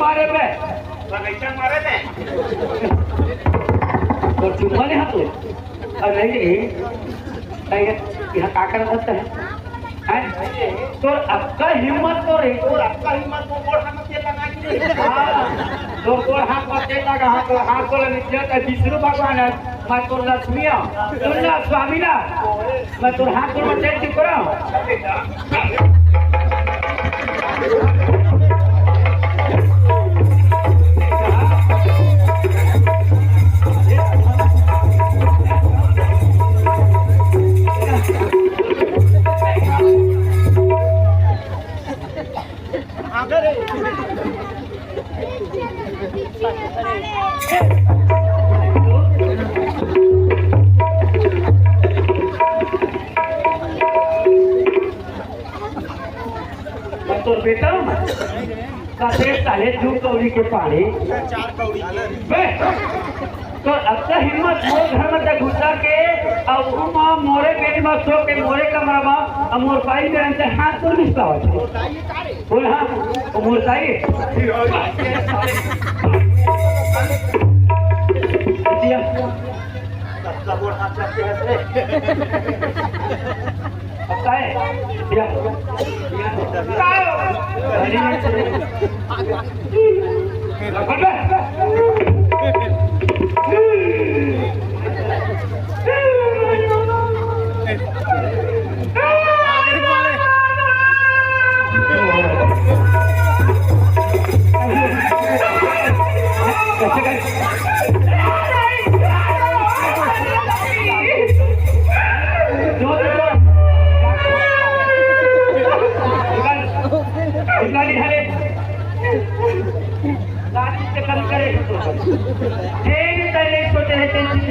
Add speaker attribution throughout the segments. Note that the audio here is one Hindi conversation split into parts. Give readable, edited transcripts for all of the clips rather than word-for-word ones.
Speaker 1: मारे पे
Speaker 2: बगीचा मारे ने
Speaker 1: तो चुम्मा नहीं हाथ अरे नहीं यहाँ का कर सकते हैं तो आपका हिम्मत तो रे
Speaker 2: और आपका हिम्मत को गोड़ हाथ में लगा के
Speaker 1: तो गोड़ हाथ में लगा हाथ को नीचे का विष्णु भगवान है मैं तो लक्ष्मी हूँ तुम ना स्वामी ना मैं तो हाथ को मत चुप करो तो बेटा साले दू कौड़ी के पानी
Speaker 2: 4 कौड़ी
Speaker 1: तो अब तो हिम्मत मोर घर में घुसा के अब मोरे पेट में सो के मोरे कमरा में मोर पाई में अंदर हाथ तो निस्ता हो बोल हाँ मोर ताई
Speaker 2: सबका गोड़ हाथ लगते हैं
Speaker 1: पता है क्या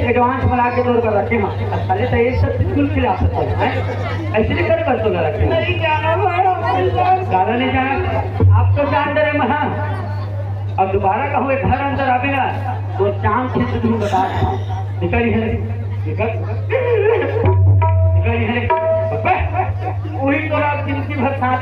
Speaker 1: एडवांस बना के तौर पर रखे पहले तो ये सब बिल्कुल खिला सकते हैं ऐसे नहीं कर तो ना रखे ज्यादा नहीं जाना आप तो जान रहे महा अब दोबारा कहो एक घर अंदर आवेगा तो चांद से तुम बता निकली है निकल है वही तो आप जिंदगी भर साथ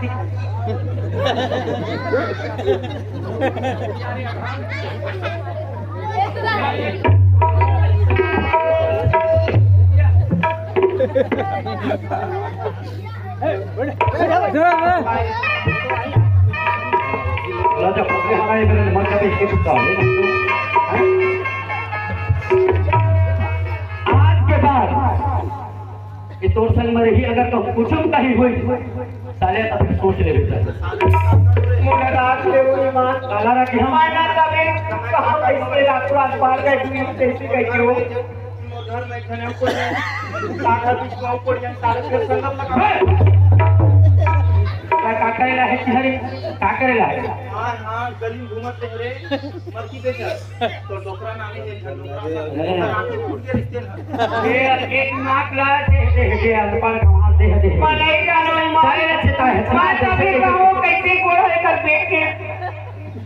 Speaker 1: हमारे मन का भी आज के बाद इस और संग में रही अगर तो कुछ कहीं हुई साले तब सोच ले बेटा मोरा रात ले वो ईमान काला रखी हम आना तबे कहां कैसे रात रात पार गए दुनिया में कैसे गए हो
Speaker 2: घर में खाने को सारा बिस्वा ऊपर जन सारे के संगम लगा
Speaker 1: का करेला है हरे का करेला
Speaker 2: हां हां गली घूमत रे मरकी बेचा तो डोकरा नामी है डोकरा आके फूट के रिश्ते
Speaker 1: ये एक नाक ला दे अनपढ़ कहां दे नहीं जानो मारे अच्छा है बात अभी कहो कैसे कोड़ है कर पेट के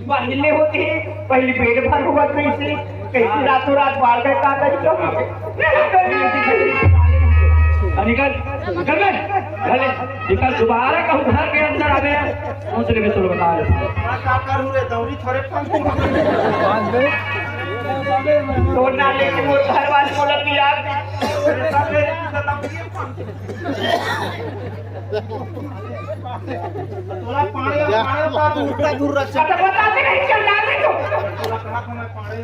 Speaker 1: बांधले होते हैं पहले पेट भर हुआ कैसे कैसे रातों रात बाढ़ गए का कर निकल निकल भले निकल दोबारा कहूं घर के अंदर आवे सोच ले मैं तो बता रहा
Speaker 2: का कर रे दौरी थोड़े बांध दे
Speaker 1: तोड़ना लेके मोर घर वाले बोला कि यार
Speaker 2: तोला पानी का दूर दूर रख
Speaker 1: बताते नहीं चल डाल दे तो
Speaker 2: तोला कहां में पानी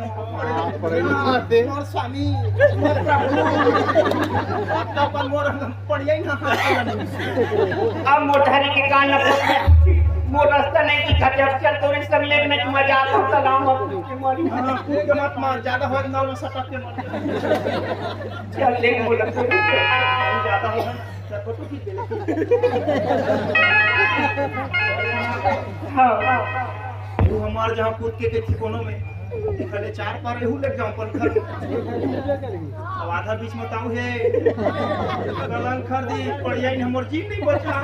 Speaker 2: दे मोर स्वामी मोर प्रभु आपका पर मोर पड़िया ना
Speaker 1: अब मोटारी के कान न मोर रास्ता नहीं दिखा जब चल तोरे संग ले में मजा आता सलाम के मारी
Speaker 2: हां खूब मत मार ज्यादा हो ना ना सटक के मत
Speaker 1: चल ले बोला
Speaker 2: ज्यादा हो फोटो खींच दे
Speaker 1: हां
Speaker 2: तू हमार जहां कूद के ठिकानों में खले 4 पार रहू लग जाऊं पर खर अब आधा बीच में ताऊ है गलन खर दी पड़िया इन हमर जीव नहीं बचा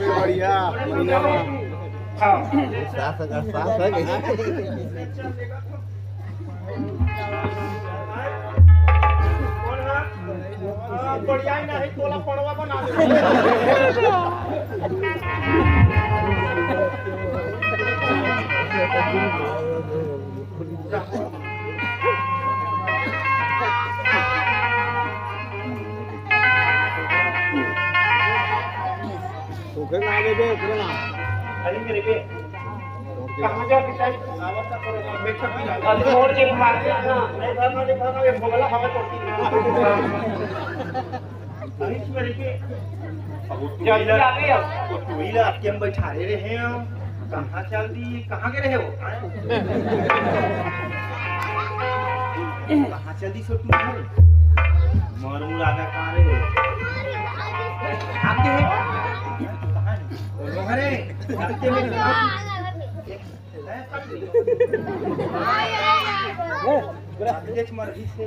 Speaker 2: बढ़िया हां साफ है बढ़िया ही नहीं तोला पड़वा बना दे अरे मेरे पे
Speaker 1: कहां जा पिताजी
Speaker 2: आवता करो बैठक भी ना
Speaker 1: अब छोड़ के भाग गया ना
Speaker 2: नहीं भागना ये भोगला हवा चोटी अरे मेरे पे अब
Speaker 1: जल्दी आ गई अब
Speaker 2: वो टूईला आपके हम बैठा रहे हैं कहाँ चल दी कहाँ के रहे हो कहाँ चल दी सो तू मर मुरादा कहाँ रहे आपके हैं कहाँ है आपके में देख मर्जी से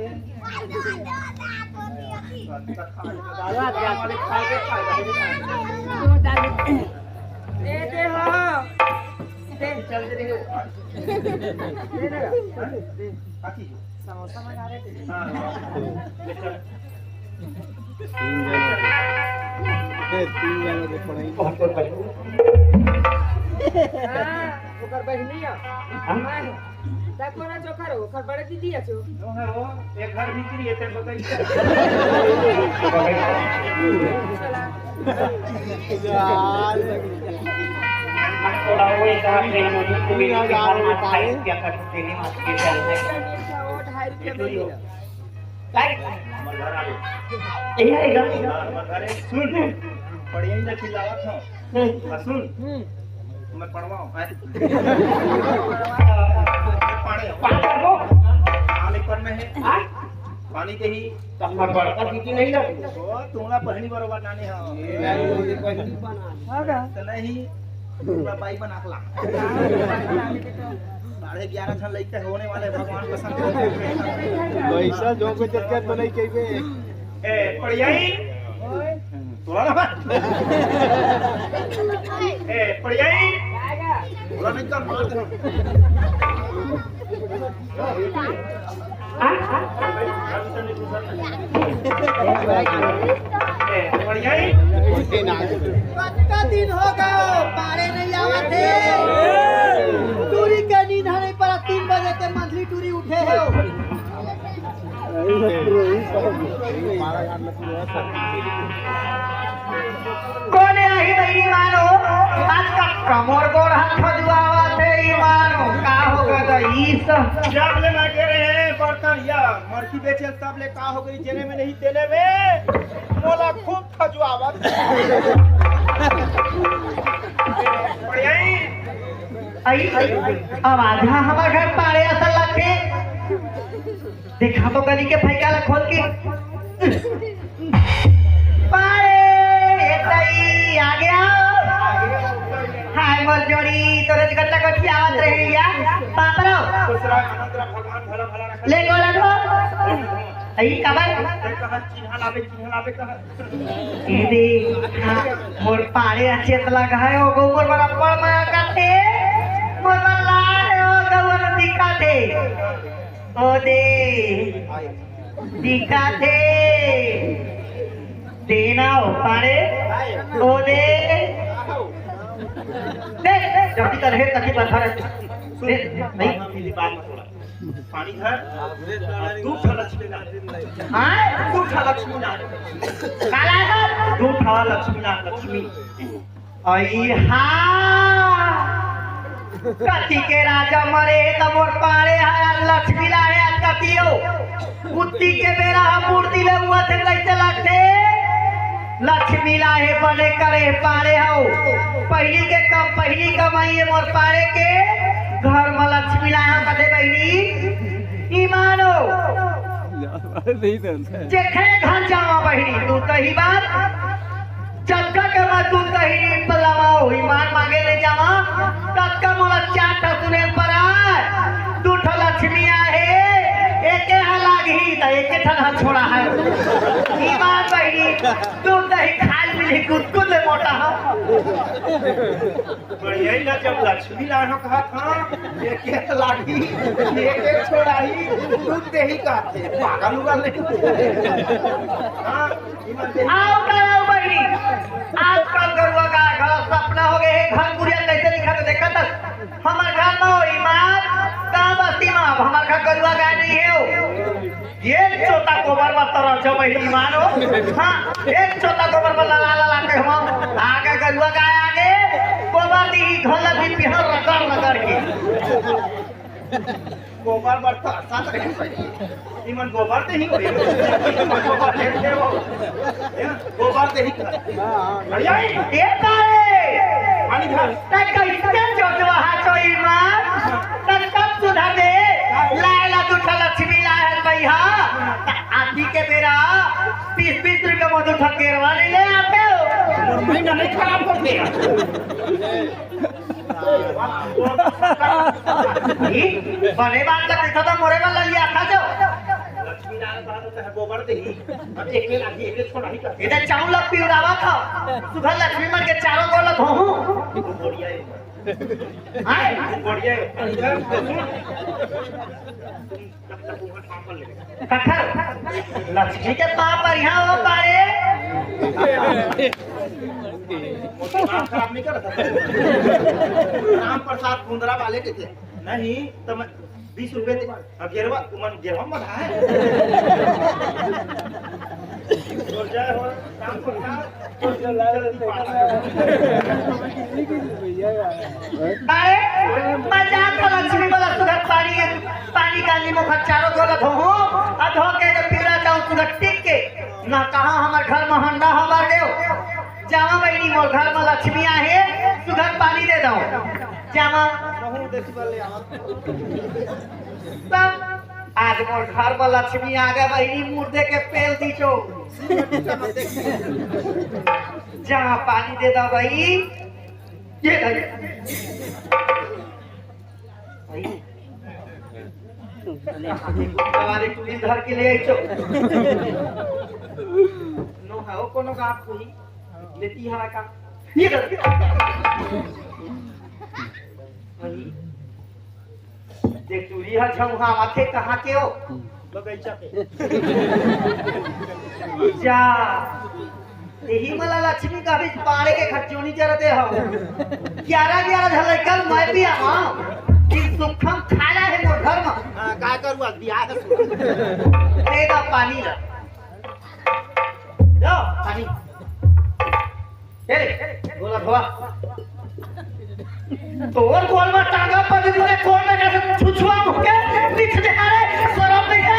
Speaker 3: समोसा मंगा रहे थे ओकर बहनिया मैं देखो ना चोखा रो ओकर बड़े दीदी आछो
Speaker 2: एक घर भीतरी है ते बताई
Speaker 1: थोड़ा वो एक हाथ में मुझे पूरी हाल में खाई क्या कर देने मत के चलते
Speaker 3: वो 2.5 रुपया में दिया
Speaker 1: काय
Speaker 2: मल्हार आलो
Speaker 1: यही आएगा
Speaker 2: मल्हार सुन पढ़िए ना खिलावत हूं सुन मैं पढ़वाऊं
Speaker 1: पानी को
Speaker 2: पानी पर में है
Speaker 1: हां
Speaker 2: पानी के ही
Speaker 1: तम्मा बड़का दीदी नहीं लगी
Speaker 2: ओ तुम्हारा पहली बार नानी है
Speaker 3: पहली बना हां
Speaker 2: तो नहीं पूरा बाई बना खला 11:30 छन लइके होने वाले भगवान पसंद
Speaker 4: पैसा जो को चक्कर बनाई कइबे
Speaker 2: ए पढ़ियाई तोरा ना ए पढ़ियाई
Speaker 3: आएगा
Speaker 2: तोरा नहीं कर मार ए पढ़ियाई
Speaker 3: कितना दिन हो गए पारे नहीं आवत थे टूरी के नींद नहीं पड़ा 3 बजे के मंथली टूरी उठे हो
Speaker 1: कोने आही बहनी मानो आज का कमर गोर हाथ खजुआवा थे ई मानो का हो गया ईस
Speaker 2: जब ले ना के रहे बर्तन या मरकी बेचे तब ले का हो गई जेने में नहीं देले वे मोला खूब खजुआवत पढ़ियाई
Speaker 1: आई आवाज हमार घर पाड़े असल लगे देखा तो गली के फैका ला खोल के पाड़े तई आ गया हाय मोर जोड़ी तोरे गट्टा गट्टी आवत रही या पापरो
Speaker 2: दूसरा आनंदरा भगवान भला भला रखा
Speaker 1: ले गोला दो आई कबर
Speaker 2: कहा चिन्ह लावे कहा
Speaker 1: ए दे मोर पाड़े अच्छे लगा है ओ गोबर बड़ा पड़ में काटे मोर बल्ला ओ गोबर दिखाते ओ दे दिखाते देना हो पाड़े ओ दे जल्दी कर है तकी बता रहे नहीं
Speaker 2: मेरी बात मत सुना पानी धर दूध लक्ष्मी ना
Speaker 1: हां
Speaker 2: दूध लक्ष्मी ना
Speaker 1: काला है
Speaker 2: दूध लक्ष्मी ना लक्ष्मी
Speaker 1: आई हां कति के राजा मरे त मोर पाड़े है लक्ष्मी लाए कतियो कुत्ती के बेरा मूर्ति ले हुआ थे कैसे लगते लक्ष्मी लाए बने करे पाड़े हो पहली कमाई है मोर पाड़े के घर में लक्ष्मी लाए कथे बहनी ईमानो जेखे घर जावा बहनी तू कही बात चक्का के बाद तू कही पलावा ईमान मांगे ले जावा तक्का मोला 4 ठा सुने पर आए 2 ठा लक्ष्मी आहे एके लागी त एके ठा छोड़ा है ईमान बहनी तू दही खाल मिली कुछ मोटा हो
Speaker 2: बढ़िया ही ना जब लक्ष्मी लाना कहा था एक लागी एक छोड़ाई दूध दे ही कहते पागल उगल नहीं हाँ
Speaker 1: आओ आओ बहनी आजकल गरुआ का घर सपना हो गए घर बुढ़िया कैसे लिखा तो देखा था हमारे घर में हो ईमान का बस्ती में हमारे घर गरुआ गाय नहीं है हो ये छोटा गोबर में तरह जो बहनी ईमान हो हाँ एक छोटा गोबर में ला के हम आगे गरुआ गाय आगे
Speaker 3: पाले गोबर दी घोला भी पिहर रगड़ के
Speaker 2: गोबर बढ़ता साथ इमन गोबर ते ही होई गोबर ले देवो गोबर ते ही बढ़िया
Speaker 3: ए पाले
Speaker 2: पानी धर
Speaker 3: तै कैसे जोजवा हाचोई मां तन कब सुधा दे लाला दुठा लक्ष्मी लाहल भैया आदि के बेरा 20-20 रुपए मधु ठकेरवा ले आते हो
Speaker 2: महीना नहीं खराब करते
Speaker 3: बने बात का देखा तो मोरे वाला लिया था जो
Speaker 2: लक्ष्मी नारायण बात होता है गोबर ते ही अब एक ले लागी एक ले छोड़ा ही कर
Speaker 3: इधर चावल पिउरावा था सुबह लक्ष्मी मन के चारों गोलत हो
Speaker 2: बढ़िया है
Speaker 3: हां
Speaker 2: बढ़िया है
Speaker 3: कखर लक्ष्मी के पाप पर यहाँ हो पाए
Speaker 2: काम खराब नहीं कर राम प्रसाद कुंदरा वाले के थे नहीं तो मैं 20 रुपए दे अब गिरवा मन गिरवा मत है और जाए हो राम प्रसाद
Speaker 3: अरे मजाक का लक्ष्मी वाला सुधर पानी का नींबू चारों गोलत हो अब धो के जब पीला जाऊं सुधर टिक के ना कहाँ हमार घर में हंडा हमार देव जामा बहनी मोर घर में लक्ष्मी आहे सुधर पानी दे दो जामा
Speaker 2: नहीं देखी वाले
Speaker 3: आज मोर घर में लक्ष्मी आ गए बहनी मुर्दे के पेल दीचो जहाँ पानी दे दो भाई ये हमारे टूली धर के ले आइचो नो है कोनो का कोई लेती है का ये कर देख टूली है झंगा माथे कहां के हो
Speaker 2: बगीचा पे
Speaker 3: जा यही मला लक्ष्मी का भी पाड़े के खर्चोनी जरते हो 11 झलकल मैं भी आवा कि सुखम खाला है मोर घर में
Speaker 2: हां का करू आज बियाह है
Speaker 3: ले दा पानी ला लो पानी ए गोला धोआ तोर गोल में टांगा पर दे कौन में कैसे छुछुआ मुके लिख दे अरे शराब नहीं है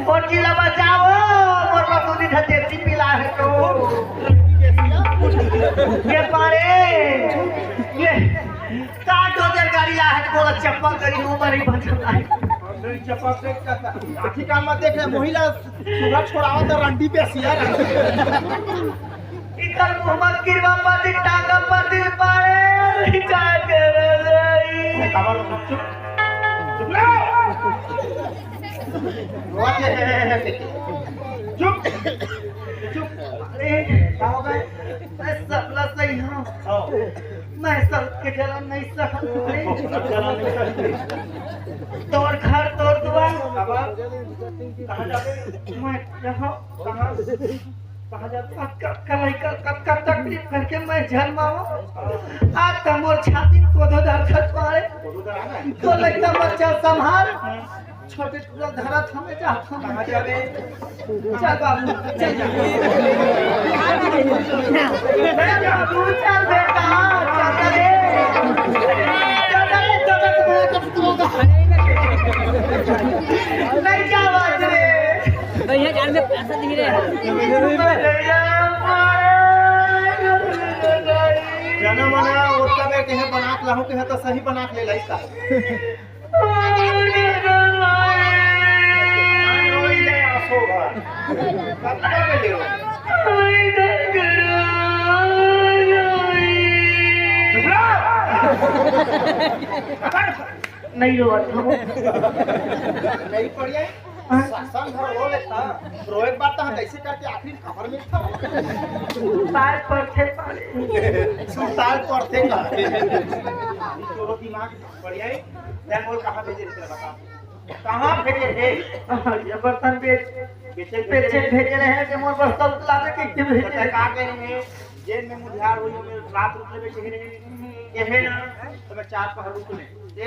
Speaker 3: और जिला बचाओ और मसूदी धजेती पिला है तो ये पारे ये काट डोजर गाड़ी ला है बोला चप्पल करी नो मरी बचला है
Speaker 2: नहीं चपा से का आखी काम मत देख महिला सुबह छोड़ावा तो रंडी पे सिया
Speaker 3: इकर मोहम्मद किरवा पाती टांगा पाती पारे क्या करे रे
Speaker 2: खबर चुप चुप ना चुप
Speaker 3: चुप अरे क्या हो गए मैं सबला सही हूं मैं सब के जलन नहीं सहन तोड़ घर तोड़ दुआ
Speaker 2: कहां जाते
Speaker 3: मैं यहाँ कहाँ जाते कब तकलीफ करके मैं जन्माऊं आज तो मोर छाती को दो दर्द पाए तो लगता बच्चा संभाल छोटे टुकड़ा धरा थमे जाता हूं
Speaker 2: कहां जाते
Speaker 3: चल बाबू चल बाबू चल बेटा चल रे नहीं जा बात रे
Speaker 5: भैया जान में पैसा नहीं रे
Speaker 2: जाना मना और कबे के है बनात लाहू के है तो सही बनात ले लाई का रोई ले आसो कब तक ले
Speaker 3: नहीं रोवत हो
Speaker 2: नहीं पड़िया शासन घर रो लेता रोए बात तो हम कैसे करके आखिर खबर मिलता
Speaker 3: साल पर थे पाले
Speaker 2: सुल्तान पढ़ते का तोरो दिमाग बढ़िया है मैं बोल कहां भेजे थे बता कहां भेजे थे
Speaker 3: ये बर्तन
Speaker 2: बेचे
Speaker 3: भेजे रहे हैं कि मोर बर्तन लावे के भेजे
Speaker 2: का कह रहे हैं जेल में मुझार हुई में रात रुकने में कह रहे हैं ना तो मैं 4 पहर रुक ले दे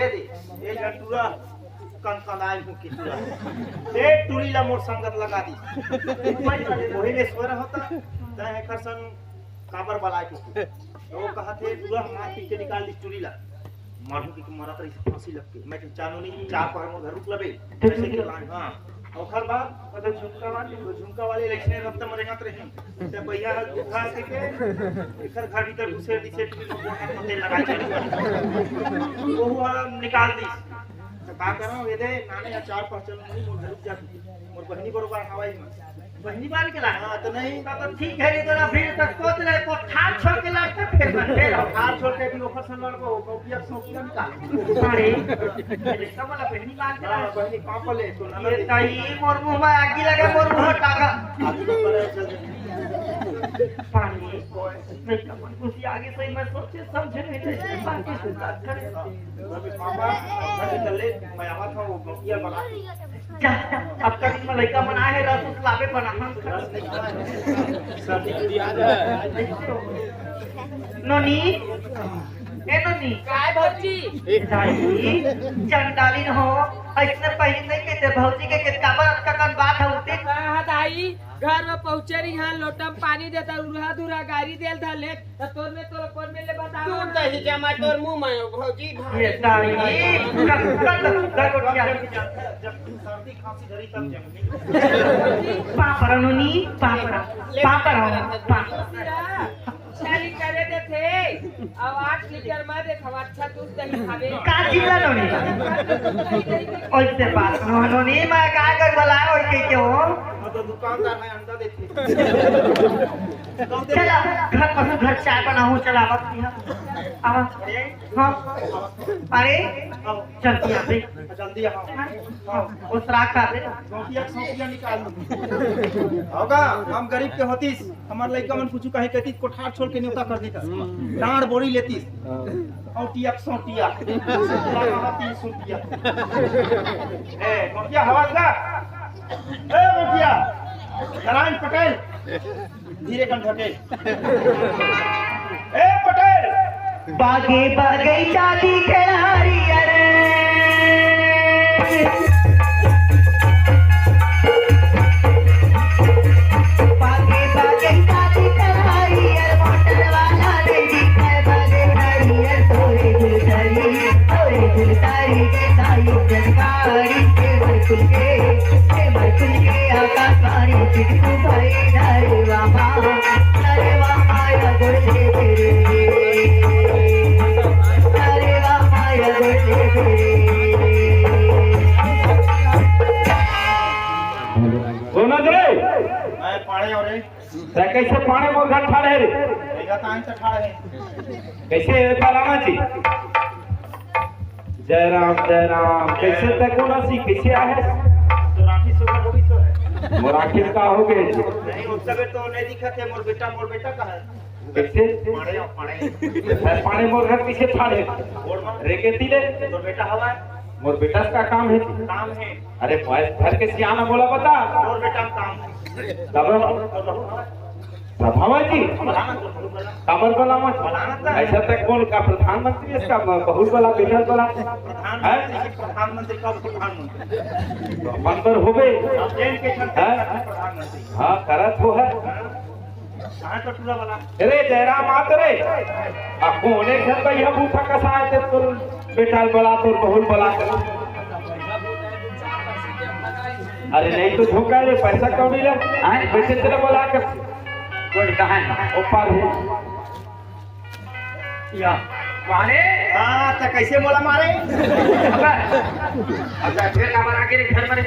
Speaker 2: ये घंटूरा कनकनाई हूं कितना दे टूरी ला मोर संगत लगा दी वही में स्वर होता तय है करसन काबर बला के वो कहा थे पूरा मार पीछे निकाल दी टूरी ला मारू की मारा तर इसे फांसी लग के मैं चानो नहीं 4 पहर में घर रुक लबे ऐसे के लाइन हां और बाद मतलब झुमका वाले इलेक्शन रफ्ता मरेगा रहे ते भैया उठा के इधर घर भीतर घुसे दिसे मते लगा के वो वाला निकाल दी तो का करो ये दे नाने या 4 चल नहीं मोर रुक जाती मोर बहनी बरोबर हवाई में
Speaker 3: बहनी बाल के ला
Speaker 2: हां तो नहीं
Speaker 3: तो ठीक है नहीं तो ना फिर तक सोच ले को ठार छोड़ के लाते फिर
Speaker 2: हार छोड़ के भी ऑफर सलवार को कॉपिया सोकिया निकाल
Speaker 3: अरे इसका वाला बहनी बाल के ला
Speaker 2: बहनी पापा ले तो
Speaker 3: ये ताई मोर मुंह में आगी लगे मोर मुंह टाका
Speaker 2: आगे तो पर चल
Speaker 3: पानी मैं कमन कुछ आगे सही मैं सोचे समझे नहीं ले बाकी से बात करे
Speaker 2: अभी पापा घर चले मैं आवा था वो कॉपिया बना
Speaker 3: क्या अब तक में लड़का बना है रस उस लावे बना हम नोनी ए नोनी
Speaker 5: काय भौजी
Speaker 3: चंडाली हो ऐसे पहले नहीं कहते भौजी के कितना बार का कन बात है उठते
Speaker 5: कहा दाई घर में पहुंचे रही यहाँ लोटम पानी देता उल्हा दूरा गाड़ी देल था ले तो तोर में तोर कोन में ले बता
Speaker 6: तू दही जमा तोर मुंह में भौजी
Speaker 3: ये ताई
Speaker 2: जब सर्दी खांसी धरी तब जमनी
Speaker 3: पापड़ नोनी पापड़
Speaker 5: शादी करे दे थे अब 8 लीटर में देख हम अच्छा दूध दही खावे
Speaker 3: का चिल्ला नोनी ओइसे बात नोनी मैं का कर बला ओइ के क्यों
Speaker 2: तो दुकानदार है अंडा देती
Speaker 3: चला घर पर घर चाय बनाऊं चला बस आवा हां अरे जल्दी आ बे
Speaker 2: जल्दी आओ
Speaker 3: उस राख का दे
Speaker 2: सोकिया निकाल होगा हम गरीब के होतीस हमार लइका मन कुछ कहे कहती कोठार छोड़ के न्योता कर देता डांड बोरी लेतीस औटिया सोटिया लगाती सोटिया ए गोटिया हवा का ए गोटिया नारायण पटेल धीरे कन ढके ए पटेल
Speaker 3: बागे बगीचा दी खिलाड़ी अरे बागे बगीचा दी खिलाड़ी अरे मोटर वाला लेडी है बागे नारियल तोरे दिलदारी के साई जनकारी के मरकुल के आकाशवाणी चिट्टू भाई नारे वाह या गुरदे तेरे
Speaker 1: सोना रे
Speaker 2: मैं पाड़े और
Speaker 1: ते कैसे पानी मोर घर ठाड़े रे
Speaker 2: मेरा तान से ठाड़ है
Speaker 1: कैसे पालामा जी जय राम कैसे ते कोना सी कैसे आहे
Speaker 2: तो राखी सुबह होगी तो है
Speaker 1: मोर आखिर का हो गए जी
Speaker 2: नहीं उस समय तो नहीं दिखा थे मोर बेटा का है
Speaker 1: कैसे
Speaker 2: पाड़े
Speaker 1: पानी मोर घर पीछे ठाड़े
Speaker 2: बोर्ड में
Speaker 1: रेके तिले
Speaker 2: मोर बेटा हवा है
Speaker 1: मोर बेटा का काम है जी
Speaker 2: काम है
Speaker 1: अरे घर के सियाना बोला बता
Speaker 2: मोर बेटा का काम है
Speaker 1: तब सभावा जी कमर वाला मत ऐसा तक कौन का प्रधानमंत्री इसका बहुत बड़ा बिजनेस वाला
Speaker 2: प्रधानमंत्री का प्रधानमंत्री
Speaker 1: मंबर हो गए
Speaker 2: जेल के प्रधानमंत्री
Speaker 1: हाँ करत हो है
Speaker 2: कहाँ टूरा वाला
Speaker 1: अरे जयराम आत रे अब कोने घर पे यह बूथा कसा है तो बेटा बड़ा तो बहुत बड़ा अरे नहीं तो धोखा ले पैसा कौड़ी ले पैसे तेरे बोला के कोई कहां है ऊपर है या मारे
Speaker 2: हाँ तो कैसे बोला मारे
Speaker 1: अच्छा फिर का बना के घर में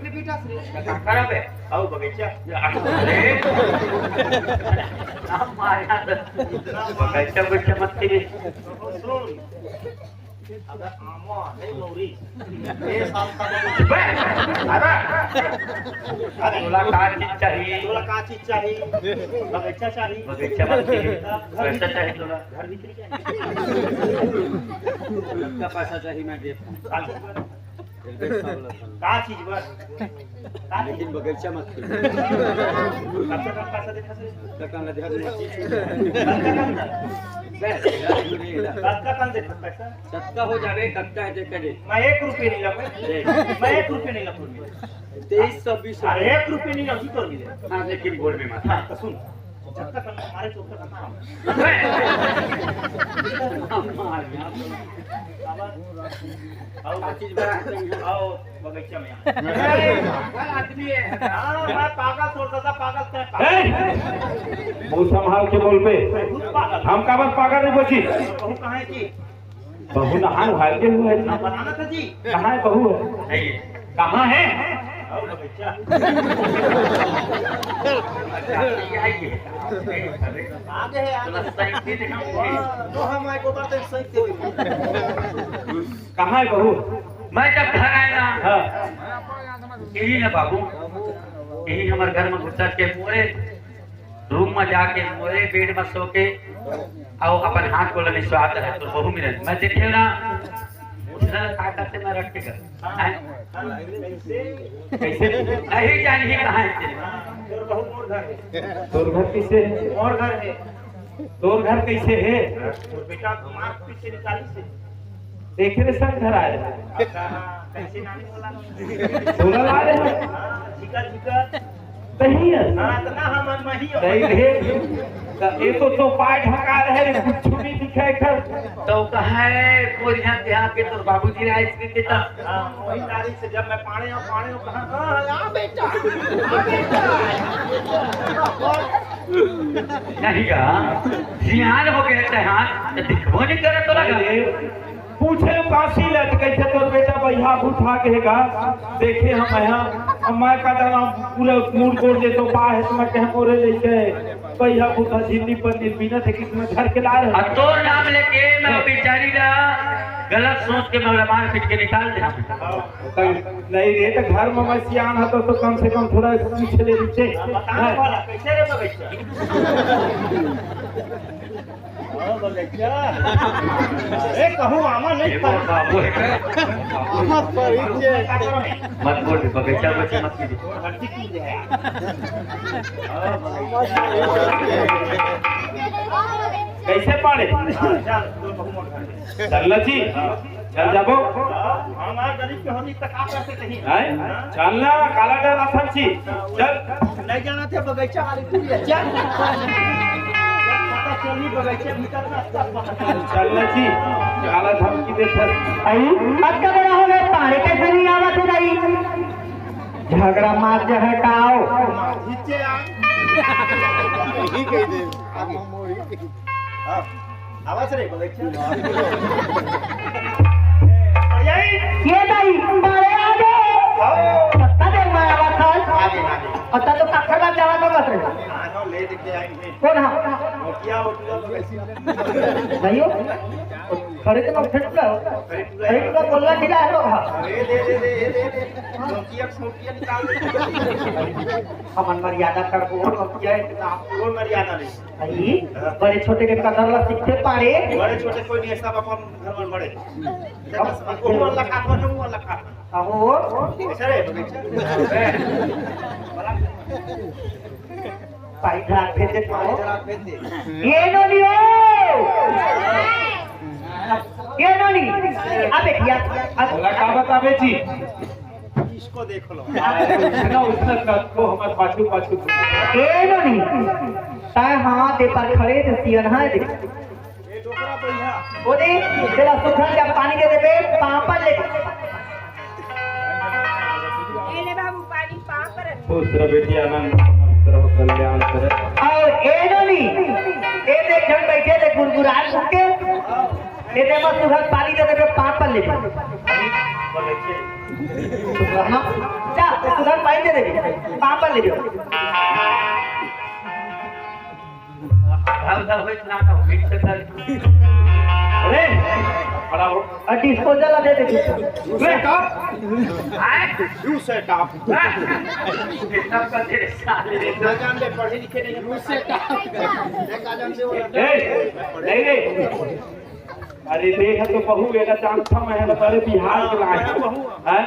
Speaker 1: खराब है
Speaker 2: आओ बगीचा
Speaker 1: अरे माया बगीचा बगीचा मत करिए
Speaker 2: सुन अगर आमा नहीं मौरी ये साल का अरे
Speaker 1: तोला का चीज चाहिए
Speaker 2: तोला का चीज चाहिए बगीचा चाहिए
Speaker 1: बगीचा मत करिए पैसा चाहिए तोला
Speaker 2: घर भीतर चाहिए
Speaker 4: का पैसा चाहिए मैं दे
Speaker 2: का चीज बस का चीज
Speaker 4: लेकिन बगीचा मत
Speaker 2: कब से कब पैसा देखा से
Speaker 4: तकन ध्यान
Speaker 2: का कल देखा पैसा
Speaker 4: सत्ता हो जावे कट्टा है करे
Speaker 2: मैं 1 रुपये नहीं लगा मैं 1 रुपये नहीं लगा
Speaker 4: 2320
Speaker 2: अरे 1 रुपये नहीं लगी तो मिले
Speaker 1: हां लेकिन बोल भी मत
Speaker 2: हाँ तो सुन जब तक हमारे चौके का नाम आओ
Speaker 4: चीज बड़ा
Speaker 2: आओ बगीचा में आदमी है हाँ मैं पागल छोड़ता था पागल से
Speaker 1: बहुत संभाल के बोल पे
Speaker 2: खुद पागल
Speaker 1: हम का बस पागल नहीं बची
Speaker 2: बहू कहाँ है जी
Speaker 1: बहू नहान भागे हुए
Speaker 2: ना बनाना था जी
Speaker 1: कहाँ है बहू है कहाँ है
Speaker 2: आओ बगीचा आगे है आगे तो हम आए को बात सही थे
Speaker 1: कहाँ है बहू
Speaker 6: मैं जब घर आया ना
Speaker 1: हाँ
Speaker 6: यही ना बाबू यही हमारे घर में घुसा के मोरे रूम में जाके मोरे बेड में सो के आओ अपन हाथ को लेने स्वाद है तो बहु मिले मैं देखे ना उसने का करते मैं रख के
Speaker 1: कैसे
Speaker 6: नहीं जानी कहाँ है
Speaker 2: और बहू मोर घर है
Speaker 1: तोर घर कैसे है
Speaker 2: और घर है
Speaker 1: तोर घर कैसे है
Speaker 2: और बेटा मार पीछे निकाली से
Speaker 1: देखे रे सब घर आए
Speaker 2: कैसे नानी बोला
Speaker 1: बोला ला रहे हैं
Speaker 2: झिका झिका
Speaker 1: नहीं है
Speaker 2: हाँ तो ना हम मही
Speaker 1: नहीं रे ये तो पाय ढका रहे रे कुछ नहीं दिखाए कर
Speaker 6: तो कहा है कोई ध्यान ध्यान के तो बाबूजी ने आइसक्रीम देता
Speaker 2: हाँ वही तारीख से जब मैं पाने कहा हाँ बेटा
Speaker 6: नहीं का ध्यान हो गया था हाँ तो दिखबो नहीं करे तो लगा
Speaker 1: पूछे काशी लट कैसे तोर बेटा भैया उठा केगा देखे हम यहाँ मैं कहता पूरा मूड कोड़ दे तो पा है तो मैं कह मोरे जैसे भैया बुधा झिल्ली पर निर्बिना थे कितना घर के ला रहे
Speaker 6: और तोर नाम लेके मैं बेचारी ना गलत सोच के मैं मार पीट के निकाल दे
Speaker 1: नहीं रे तो घर में मैं सियान है तो कम से कम थोड़ा पीछे ले नीचे
Speaker 2: बताना वाला कैसे रे बगीचा ए कहूँ आमा नहीं
Speaker 6: बाबू है मत बोल बगीचा बच्चे मत कीजिए
Speaker 1: कैसे पड़े चल जी चल जाबो
Speaker 2: हमारे गरीब के होनी तक आप ऐसे कहीं
Speaker 1: चलना काला डर आथन छी चल
Speaker 2: नहीं जाना थे बगीचा वाली पूरी चल पता चली बगीचे भीतर ना
Speaker 1: चलना जी काला धमकी देता
Speaker 3: आई अब का बड़ा हो गया पानी कैसे नहीं आवा तू नहीं झगड़ा मार जो है काओ
Speaker 2: नीचे आ
Speaker 4: यही कह दे आप मोरी
Speaker 2: आवाज रे बगीचा
Speaker 3: ये नहीं मारे आगे सत्ता दे मैं आवाज था
Speaker 2: आगे आगे
Speaker 3: अता तो कखर का जावा तो मत रे
Speaker 2: आनो ले देके आएंगे
Speaker 3: कौन हा
Speaker 2: क्या होटल बगीचा
Speaker 3: नहीं हो खड़े के नोट फेंक लो खड़े का बोलना खिला है लोग
Speaker 2: अरे दे छोटिया निकाल दे
Speaker 3: हमन मर्यादा कर को नोटिया इतना
Speaker 2: कोई मर्यादा नहीं
Speaker 3: आई बड़े छोटे के कदर ला सीखते पारे
Speaker 2: बड़े छोटे कोई नहीं सब अपन घर में बड़े को वाला खात बनू वाला खात
Speaker 3: आहो
Speaker 2: ऐसा रे बगीचा
Speaker 3: पाई ढाक फेंक दे पाओ
Speaker 2: जरा भेज दे
Speaker 3: ये नो लियो ये नो नी अबे किया
Speaker 1: बोला का बतावे जी
Speaker 2: इसको देख लो
Speaker 1: ना उसने को हमारे पाछू पाछू
Speaker 3: ये नो नी ताए हां दे पर खड़े थे सियन हां दे
Speaker 2: ये डोकरा भैया
Speaker 3: वो दे तेरा सुखन जब पानी के देबे पापा ले
Speaker 5: ले बाबू पानी पा पर
Speaker 1: खुश रह बेटी आनंद तरह कल्याण करे
Speaker 3: और ए नो नी ए देख जन बैठे थे गुरगुरान के ये दे मत सुखन पानी दे देबे पापा ले
Speaker 6: बोले छे
Speaker 3: रहना जा सुधर पाई दे देगी पापा ले जाओ
Speaker 6: आधा होइत ना का मिट से तर
Speaker 1: अरे खड़ा हो
Speaker 3: और डिस्पोजल दे देगी
Speaker 6: आए
Speaker 2: यू सेट अप
Speaker 6: कितना का तेरे साले
Speaker 2: ना जान ले पढ़े लिखे नहीं यू सेट अप एक आजम से वो
Speaker 1: नहीं रे अरे देख तो बहू एगा चांद था मैं बता बिहार के लाए हैं